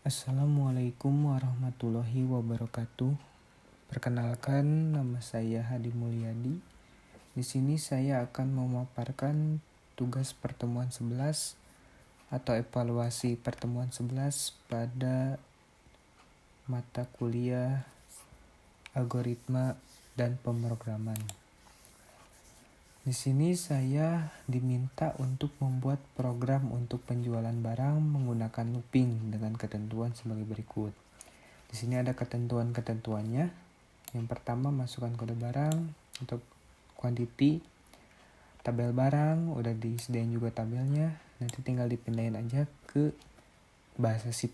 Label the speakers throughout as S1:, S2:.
S1: Assalamualaikum warahmatullahi wabarakatuh. Perkenalkan, nama saya Hadi Mulyadi. Di sini saya akan memaparkan tugas pertemuan 11 atau evaluasi pertemuan 11 pada mata kuliah algoritma dan pemrograman. Di sini saya diminta untuk membuat program untuk penjualan barang menggunakan looping dengan ketentuan sebagai berikut. Di sini ada ketentuan-ketentuannya. Yang pertama, masukkan kode barang untuk quantity. Tabel barang udah disediain juga tabelnya. Nanti tinggal dipindahin aja ke bahasa C++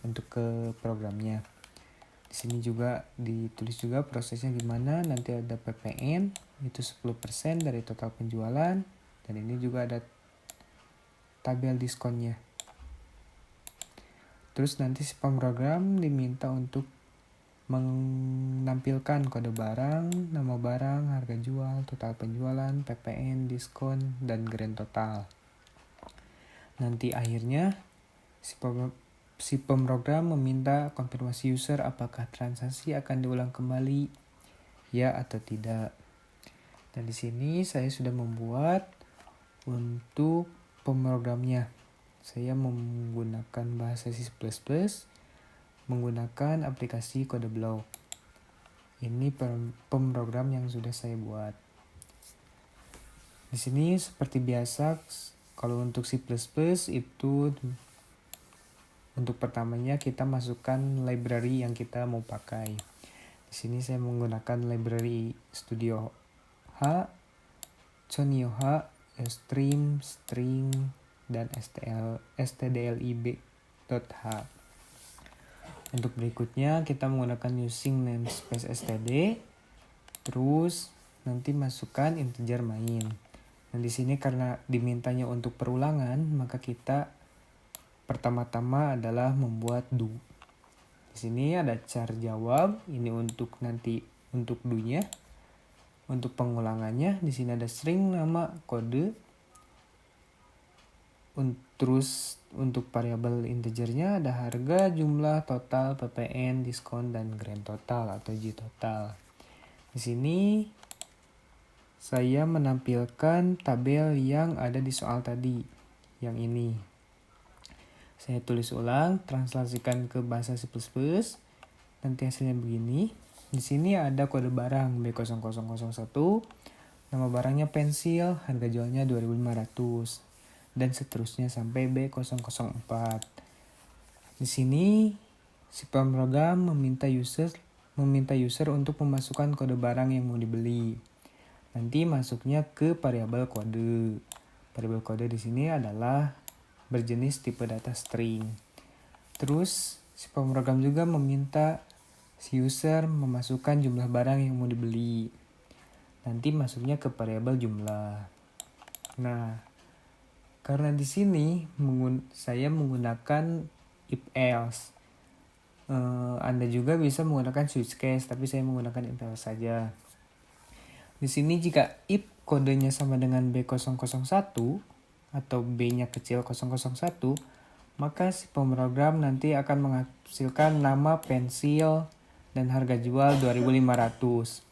S1: untuk ke programnya. Di sini juga ditulis juga prosesnya gimana. Nanti ada PPN, itu 10% dari total penjualan. Dan ini juga ada tabel diskonnya. Terus nanti si pemrogram diminta untuk menampilkan kode barang, nama barang, harga jual, total penjualan, PPN, diskon, dan grand total. Nanti akhirnya si pemrogram meminta konfirmasi user apakah transaksi akan diulang kembali, ya atau tidak. Dan di sini saya sudah membuat untuk pemrogramnya. Saya menggunakan bahasa C++, menggunakan aplikasi kode blok. Ini pemrogram yang sudah saya buat. Di sini seperti biasa, kalau untuk C++ itu untuk pertamanya kita masukkan library yang kita mau pakai. Di sini saya menggunakan library Studio H, Choneo H, Stream, String, dan stdlib.h. Untuk berikutnya kita menggunakan using namespace std, terus nanti masukkan integer main. Dan di sini karena dimintanya untuk perulangan, maka kita pertama-tama adalah membuat do. Di sini ada char jawab, ini untuk nanti untuk do-nya. Untuk pengulangannya di sini ada string nama kode. Terus untuk variabel integernya ada harga, jumlah, total, PPN, diskon, dan grand total atau G total. Di sini saya menampilkan tabel yang ada di soal tadi, yang ini. Saya tulis ulang, translasikan ke bahasa C++, nanti hasilnya begini. Di sini ada kode barang B0001, nama barangnya pensil, harga jualnya 2.500, dan seterusnya sampai B004. Di sini si pemrogram meminta user untuk memasukkan kode barang yang mau dibeli. Nanti masuknya ke variabel kode. Variabel kode di sini adalah berjenis tipe data string. Terus si pemrogram juga meminta si user memasukkan jumlah barang yang mau dibeli. Nanti masuknya ke variabel jumlah. Nah, karena di sini saya menggunakan if else. Anda juga bisa menggunakan switch case, tapi saya menggunakan if else saja. Di sini jika if kodenya sama dengan B001 atau B-nya kecil 001, maka si pemrogram nanti akan menghasilkan nama pensil dan harga jual 2.500.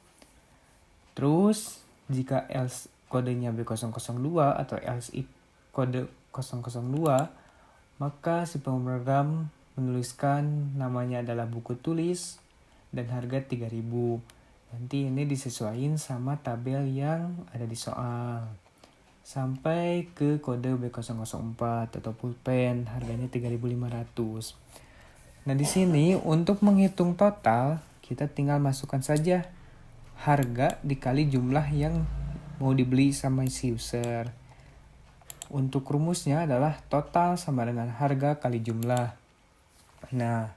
S1: Terus jika else kodenya B002 atau else if kode 002, maka si pemrogram menuliskan namanya adalah buku tulis dan harga 3.000. Nanti ini disesuaikan sama tabel yang ada di soal. Sampai ke kode B004 atau pulpen, harganya 3.500. Nah, di sini untuk menghitung total, kita tinggal masukkan saja harga dikali jumlah yang mau dibeli sama si user. Untuk rumusnya adalah total sama dengan harga kali jumlah. Nah,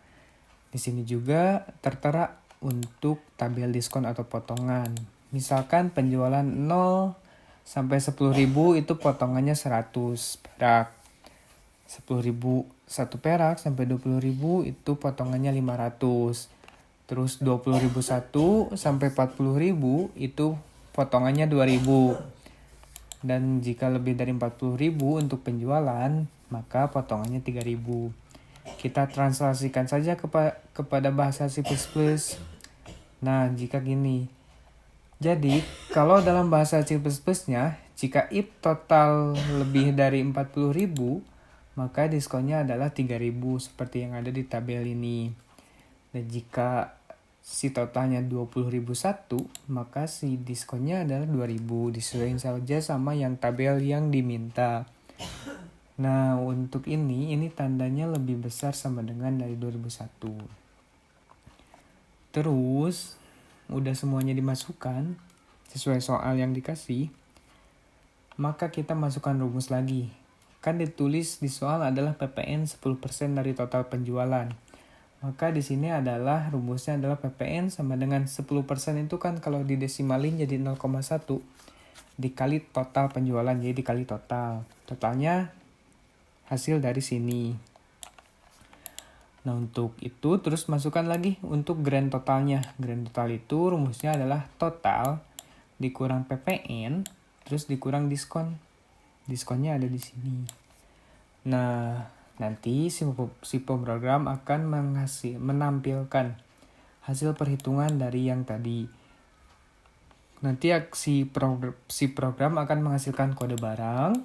S1: di sini juga tertera untuk tabel diskon atau potongan. Misalkan penjualan 0 sampai 10.000 itu potongannya 100 perak. 10.000 1 perak sampai 20.000 itu potongannya 500. Terus 20.001 sampai 40.000 itu potongannya 2.000. Dan jika lebih dari 40.000 untuk penjualan, maka potongannya 3.000. Kita translasikan saja kepada bahasa C++. Nah, jika gini. Jadi, kalau dalam bahasa C++-nya, jika if total lebih dari 40.000, maka diskonnya adalah 3.000 seperti yang ada di tabel ini. Dan jika si totalnya 20.001, maka si diskonnya adalah 2.000, disesuaikan saja sama yang tabel yang diminta. Nah, untuk ini tandanya lebih besar sama dengan dari 2001. Terus, udah semuanya dimasukkan sesuai soal yang dikasih, maka kita masukkan rumus lagi. Kan ditulis di soal adalah PPN 10% dari total penjualan. Maka di sini adalah rumusnya adalah PPN sama dengan 10% itu kan kalau didesimalin jadi 0,1 dikali total penjualan, jadi dikali total. Totalnya hasil dari sini. Nah, untuk itu terus masukkan lagi untuk grand totalnya. Grand total itu rumusnya adalah total dikurang PPN terus dikurang diskon. Diskonnya ada di sini. Nah, nanti si pemrogram akan menampilkan hasil perhitungan dari yang tadi. Nanti si program akan menghasilkan kode barang,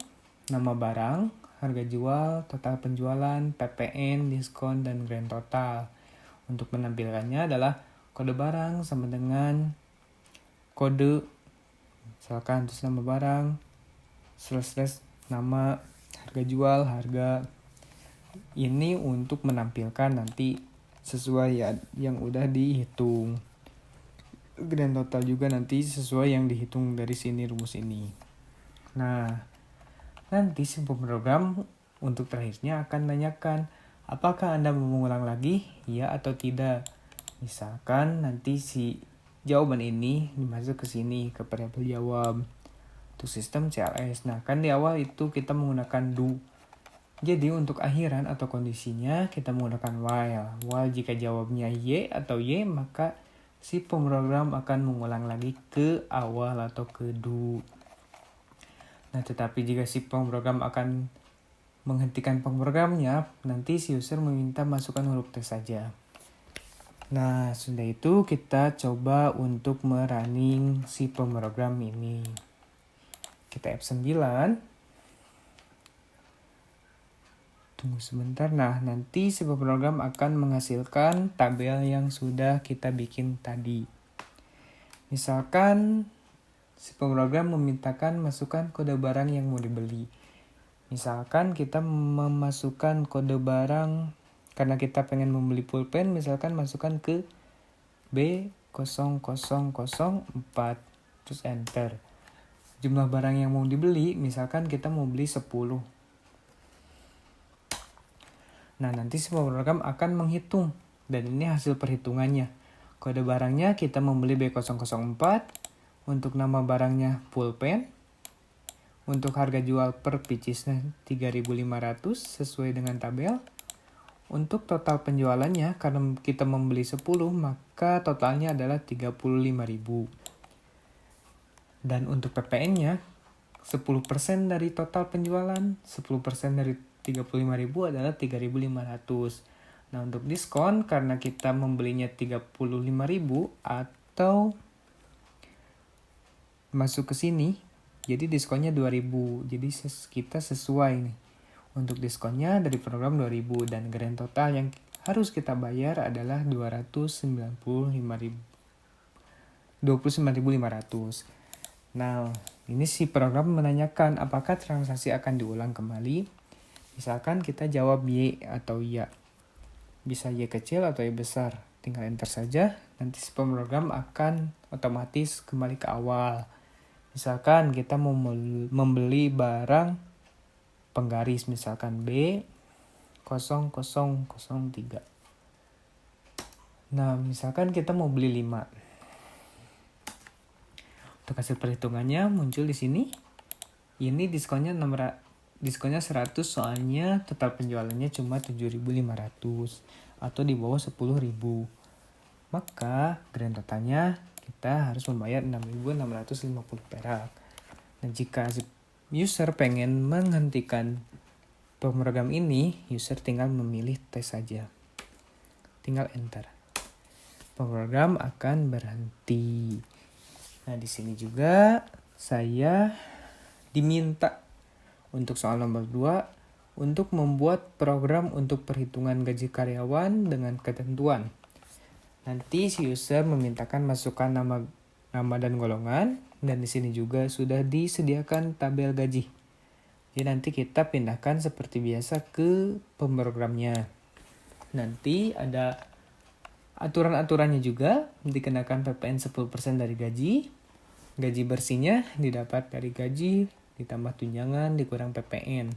S1: nama barang, harga jual, total penjualan, PPN, diskon, dan grand total. Untuk menampilkannya adalah kode barang sama dengan kode, misalkan terus nama barang, / nama, harga jual, harga. Ini untuk menampilkan nanti sesuai yang udah dihitung. Grand total juga nanti sesuai yang dihitung dari sini rumus ini. Nah, nanti si pemrogram untuk terakhirnya akan nanyakan, apakah Anda mau mengulang lagi, ya atau tidak. Misalkan nanti si jawaban ini dimasuk ke sini, ke variabel jawab. Untuk sistem CLS. Nah, kan di awal itu kita menggunakan do. Jadi untuk akhiran atau kondisinya kita menggunakan while. While jika jawabnya y atau y, maka si pemrogram akan mengulang lagi ke awal atau ke do. Nah, tetapi jika si pemrogram akan menghentikan pemrogramnya, nanti si user meminta masukkan huruf T saja. Nah, sudah itu kita coba untuk merunning si pemrogram ini. Kita F9. Tunggu sebentar. Nah, nanti si pemrogram akan menghasilkan tabel yang sudah kita bikin tadi. Misalkan si pemrogram memintakan masukkan kode barang yang mau dibeli. Misalkan kita memasukkan kode barang karena kita pengen membeli pulpen, misalkan masukkan ke B0004, terus enter. Jumlah barang yang mau dibeli, misalkan kita mau beli 10. Nah, nanti si pemrogram akan menghitung, dan ini hasil perhitungannya. Kode barangnya kita membeli B004, untuk nama barangnya pulpen, untuk harga jual per piecesnya 3.500 sesuai dengan tabel. Untuk total penjualannya, karena kita membeli 10, maka totalnya adalah 35.000. Dan untuk PPN-nya, 10% dari total penjualan, 10% dari 35.000 adalah 3.500. Nah, untuk diskon, karena kita membelinya 35.000 atau masuk ke sini, jadi diskonnya 2.000. Jadi kita sesuai nih. Untuk diskonnya dari program 2.000 dan grand total yang harus kita bayar adalah 29.500. Nah, ini si program menanyakan apakah transaksi akan diulang kembali. Misalkan kita jawab Y atau ya. Bisa Y kecil atau Y besar. Tinggal enter saja, nanti si pemrogram akan otomatis kembali ke awal. Misalkan kita mau membeli barang penggaris, misalkan B0003. Nah, misalkan kita mau beli 5. Untuk hasil perhitungannya muncul di sini. Ini diskonnya 100, soalnya total penjualannya cuma 7.500 atau di bawah 10.000. Maka grand totalnya kita harus membayar 6.650 perak. Dan jika user pengen menghentikan pemrogram ini, user tinggal memilih tes saja. Tinggal enter. Pemrogram akan berhenti. Nah, di sini juga saya diminta untuk soal nomor 2 untuk membuat program untuk perhitungan gaji karyawan dengan ketentuan. Nanti si user memintakan masukkan nama dan golongan, dan di sini juga sudah disediakan tabel gaji. Jadi nanti kita pindahkan seperti biasa ke pemrogramnya. Nanti ada aturan-aturannya juga, dikenakan PPN 10% dari gaji. Gaji bersihnya didapat dari gaji ditambah tunjangan dikurang PPN.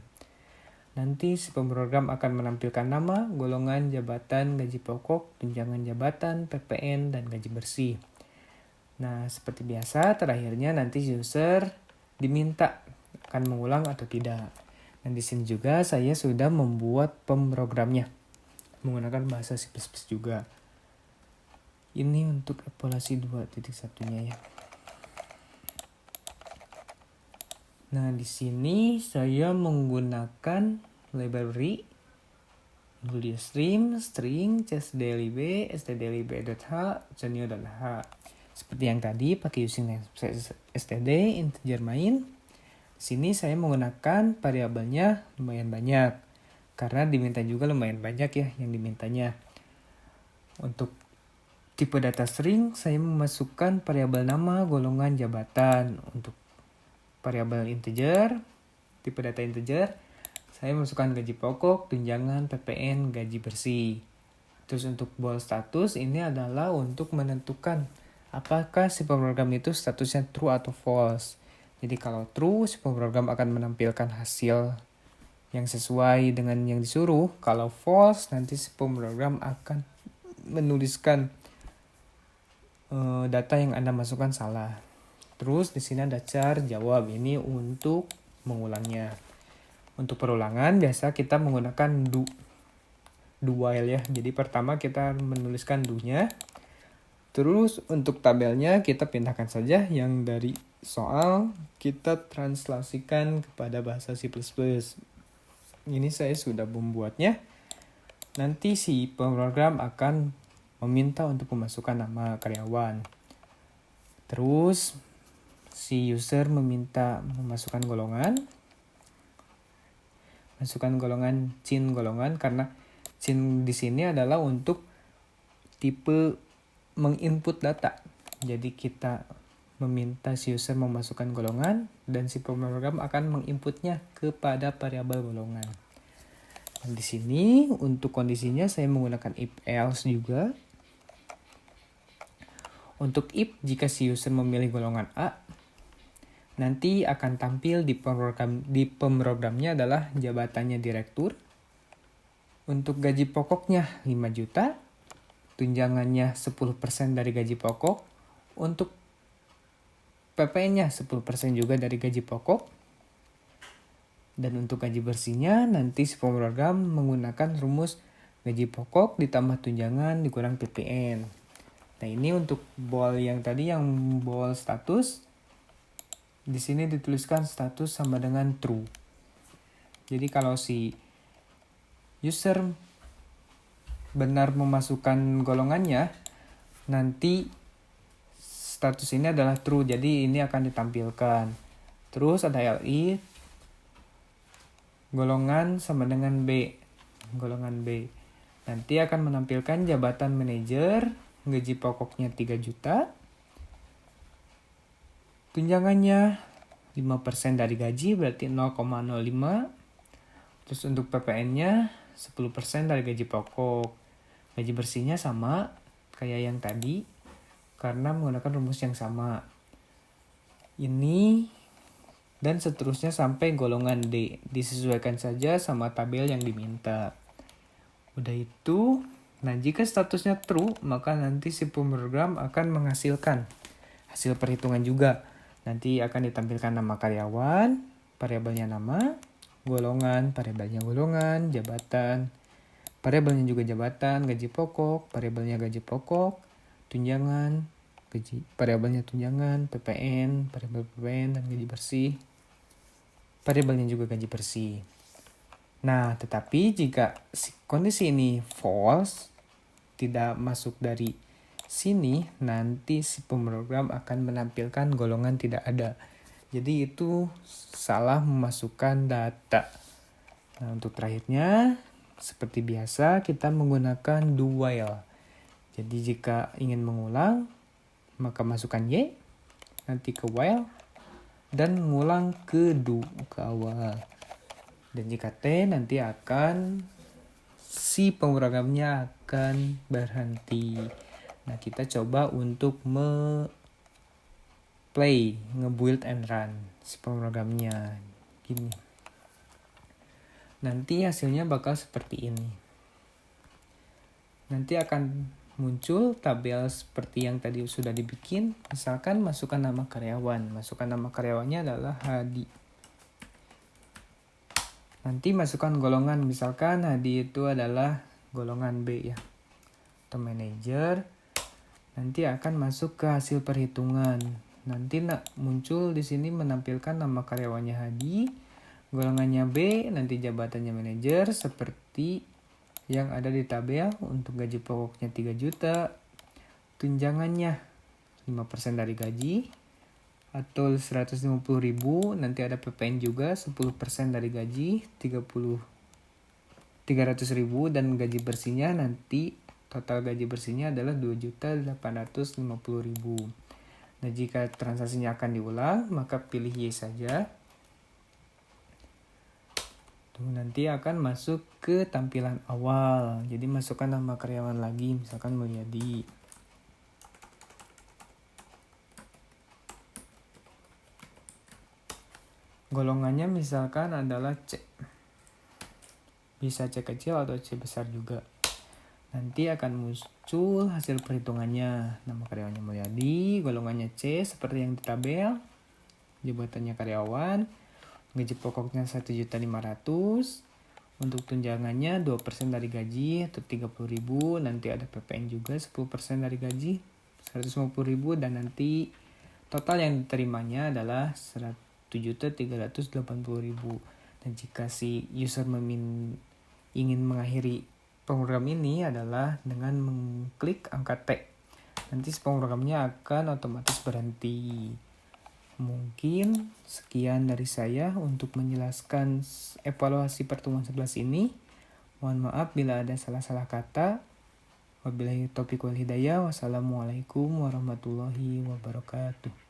S1: Nanti si pemrogram akan menampilkan nama, golongan, jabatan, gaji pokok, tunjangan jabatan, PPN, dan gaji bersih. Nah, seperti biasa, terakhirnya nanti user diminta akan mengulang atau tidak. Dan di sini juga saya sudah membuat pemrogramnya menggunakan bahasa C++ juga. Ini untuk evaluasi 2.1-nya ya. Nah, di sini saya menggunakan library stream, string, stdlib, stdlib.h, new.h. Seperti yang tadi pakai using std, integer main. Di sini saya menggunakan variabelnya lumayan banyak. Karena diminta juga lumayan banyak ya yang dimintanya. Untuk tipe data string, saya memasukkan variabel nama, golongan, jabatan. Untuk variabel integer, tipe data integer, saya masukkan gaji pokok, tunjangan, PPN, gaji bersih. Terus untuk bool status ini adalah untuk menentukan apakah si pemrogram itu statusnya true atau false. Jadi kalau true, si pemrogram akan menampilkan hasil yang sesuai dengan yang disuruh. Kalau false, nanti si pemrogram akan menuliskan data yang Anda masukkan salah. Terus di sini ada char jawab, ini untuk mengulangnya. Untuk perulangan biasa kita menggunakan do while ya. Jadi pertama kita menuliskan do-nya. Terus untuk tabelnya kita pindahkan saja yang dari soal kita translasikan kepada bahasa C++. Ini saya sudah membuatnya. Nanti si pemrogram akan meminta untuk memasukkan nama karyawan. Terus si user meminta memasukkan golongan. Masukkan golongan cin golongan karena cin di sini adalah untuk tipe menginput data. Jadi kita meminta si user memasukkan golongan dan si pemrogram akan menginputnya kepada variabel golongan. Dan di sini untuk kondisinya saya menggunakan if else juga. Untuk if jika si user memilih golongan A, nanti akan tampil di pemrogramnya adalah jabatannya direktur. Untuk gaji pokoknya 5 juta, tunjangannya 10% dari gaji pokok. Untuk PPN-nya 10% juga dari gaji pokok. Dan untuk gaji bersihnya nanti si pemrogram menggunakan rumus gaji pokok ditambah tunjangan dikurang PPN. Nah, ini untuk bool yang tadi yang bool status. Di sini dituliskan status sama dengan true. Jadi kalau si user benar memasukkan golongannya, nanti status ini adalah true. Jadi ini akan ditampilkan. Terus ada li golongan sama dengan B. Golongan B. Nanti akan menampilkan jabatan manajer, gaji pokoknya 3 juta. Tunjangannya 5% dari gaji berarti 0,05. Terus untuk PPN-nya 10% dari gaji pokok. Gaji bersihnya sama kayak yang tadi karena menggunakan rumus yang sama. Ini dan seterusnya sampai golongan D. Disesuaikan saja sama tabel yang diminta. Udah itu, nah jika statusnya true, maka nanti si pemrogram akan menghasilkan hasil perhitungan juga. Nanti akan ditampilkan nama karyawan, variabelnya nama, golongan, variabelnya golongan, jabatan, variabelnya juga jabatan, gaji pokok, variabelnya gaji pokok, tunjangan, gaji, variabelnya tunjangan, PPN, variabel PPN, dan gaji bersih, variabelnya juga gaji bersih. Nah, tetapi jika kondisi ini false, tidak masuk dari sini, nanti si pemrogram akan menampilkan golongan tidak ada. Jadi itu salah memasukkan data. Nah, untuk terakhirnya, seperti biasa kita menggunakan do while. Jadi jika ingin mengulang, maka masukkan Y, nanti ke while, dan mengulang ke do, ke awal. Dan jika T, nanti akan si pemrogamnya akan berhenti. Nah, kita coba untuk play, nge-build and run si pemrogamnya. Gini. Nanti hasilnya bakal seperti ini. Nanti akan muncul tabel seperti yang tadi sudah dibikin. Misalkan masukkan nama karyawan. Masukkan nama karyawannya adalah Hadi. Nanti masukkan golongan. Misalkan Hadi itu adalah golongan B ya. Atau manajer. Nanti akan masuk ke hasil perhitungan. Nanti muncul di sini menampilkan nama karyawannya Hadi. Golongannya B, nanti jabatannya manajer seperti yang ada di tabel. Untuk gaji pokoknya 3 juta, tunjangannya 5% dari gaji atau 150.000, nanti ada PPN juga 10% dari gaji 300.000, dan gaji bersihnya nanti total gaji bersihnya adalah 2.850.000. Nah, jika transaksinya akan diulang, maka pilih Y saja. Nanti akan masuk ke tampilan awal. Jadi masukkan nama karyawan lagi, misalkan Mulyadi. Golongannya misalkan adalah C. Bisa C kecil atau C besar juga. Nanti akan muncul hasil perhitungannya. Nama karyawannya Mulyadi, golongannya C seperti yang di tabel. Jabatannya karyawan. Gaji pokoknya 1.500.000. Untuk tunjangannya 2% dari gaji atau 30.000. Nanti ada PPN juga 10% dari gaji 150.000, dan nanti total yang diterimanya adalah 1.380.000. Dan jika si user ingin mengakhiri program ini adalah dengan mengklik angka T. Nanti programnya akan otomatis berhenti. Mungkin sekian dari saya untuk menjelaskan evaluasi pertemuan 11 ini. Mohon maaf bila ada salah-salah kata. Wabillahi taufiq wal hidayah. Wassalamualaikum warahmatullahi wabarakatuh.